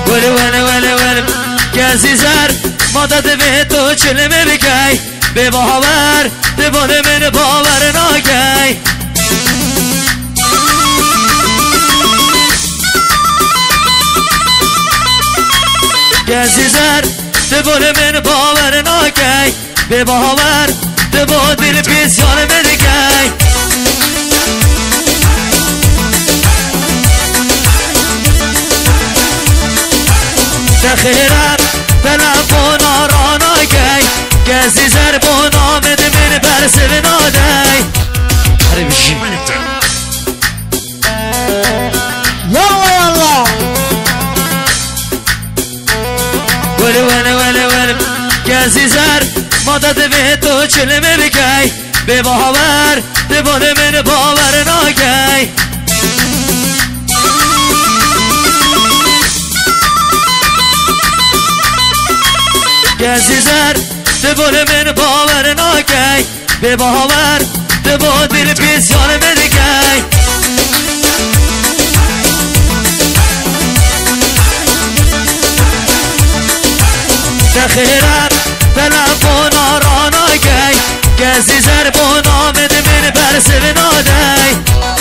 ولی ولی ولی ولی کسی زر مدت به تو چلمه بکی به باور به بال من باور ناکی کسی زر به بال من باور ناکی به باور به با دل بسیار بدکی تخیرم تلفن آراناکی کسی زر با نامد من برسه بنادی هره بشی یالله ولی ولی ولی ولی کسی زر مدت به تو چلمه بکی به باور به بال من باور ناکی کسی زر به بال من باور ناکی به باور به با دل بسیار بدکی تخیرم تلفن آراناکی کسی زر با نامد من برسه بنادی